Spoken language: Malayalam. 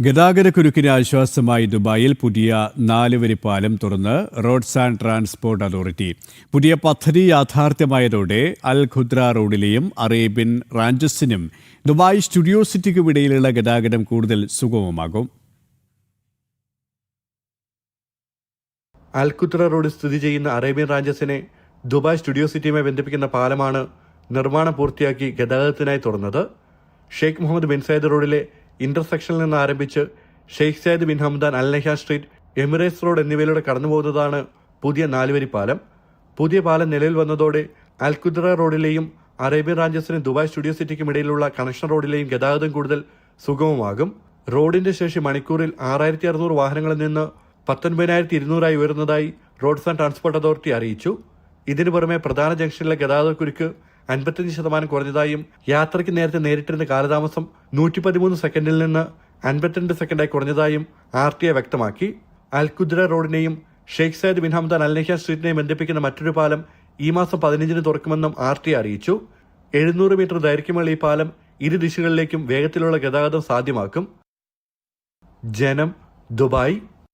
ഗതാഗതക്കുരുക്കിന് ആശ്വാസമായി ദുബായിൽ പുതിയ 4-വരി പാലം തുറന്ന് റോഡ്സ് ആൻഡ് ട്രാൻസ്പോർട്ട് അതോറിറ്റി. പുതിയ പദ്ധതി യാഥാർത്ഥ്യമായതോടെ അൽ ഖുദ്ര റോഡിലെയും അറേബ്യൻ റാഞ്ചസിനും ദുബായ് സ്റ്റുഡിയോ സിറ്റിക്കുമിടയിലുള്ള ഗതാഗതം കൂടുതൽ സുഗമമാകും. അൽ ഖുദ്ര റോഡ് സ്ഥിതി ചെയ്യുന്ന അറേബ്യൻ റാഞ്ചസിനെ ദുബായ് സ്റ്റുഡിയോ സിറ്റിയുമായി ബന്ധിപ്പിക്കുന്ന പാലമാണ് നിർമ്മാണം പൂർത്തിയാക്കി ഗതാഗതത്തിനായി തുറന്നത്. ഷെയ്ഖ് മുഹമ്മദ് ബിൻ സയ്യിദ് റോഡിലെ ഇന്റർസെക്ഷനിൽ നിന്ന് ആരംഭിച്ച് Sheikh Zayed bin Hamdan Al Nahyan Street, Emirates Road എന്നിവയിലൂടെ കടന്നുപോകുന്നതാണ് പുതിയ 4-വരി പാലം. പുതിയ പാലം നിലവിൽ വന്നതോടെ അൽ ഖുദ്ര റോഡിലെയും അറേബ്യൻ റാഞ്ചസിനും ദുബായ് സ്റ്റുഡിയോ സിറ്റിക്കും ഇടയിലുള്ള കണക്ഷൻ റോഡിലെയും ഗതാഗതം കൂടുതൽ സുഗമമാകും. റോഡിന്റെ ശേഷി മണിക്കൂറിൽ 6600 വാഹനങ്ങളിൽ നിന്ന് 19200 ഉയർന്നതായി റോഡ്സ് ആൻഡ് ട്രാൻസ്പോർട്ട് അതോറിറ്റി അറിയിച്ചു. ഇതിനു പുറമെ പ്രധാന ജംഗ്ഷനിലെ ഗതാഗതക്കുരുക്ക് 55% കുറഞ്ഞതായും യാത്രയ്ക്ക് നേരത്തെ നേരിട്ടിരുന്ന കാലതാമസം 113 സെക്കൻഡിൽ നിന്ന് 52 സെക്കൻഡായി കുറഞ്ഞതായും RTI വ്യക്തമാക്കി. അൽ ഖുദ്ര റോഡിനെയും Sheikh Zayed bin Hamdan Al Nahyan സ്ട്രീറ്റിനെയും ബന്ധിപ്പിക്കുന്ന മറ്റൊരു പാലം ഈ മാസം 15-ന് തുറക്കുമെന്നും RTI അറിയിച്ചു. 700 മീറ്റർ ദൈർഘ്യമുള്ള ഈ പാലം ഇരു ദിശകളിലേക്കും വേഗത്തിലുള്ള ഗതാഗതം സാധ്യമാക്കും. ജനം, ദുബായ്.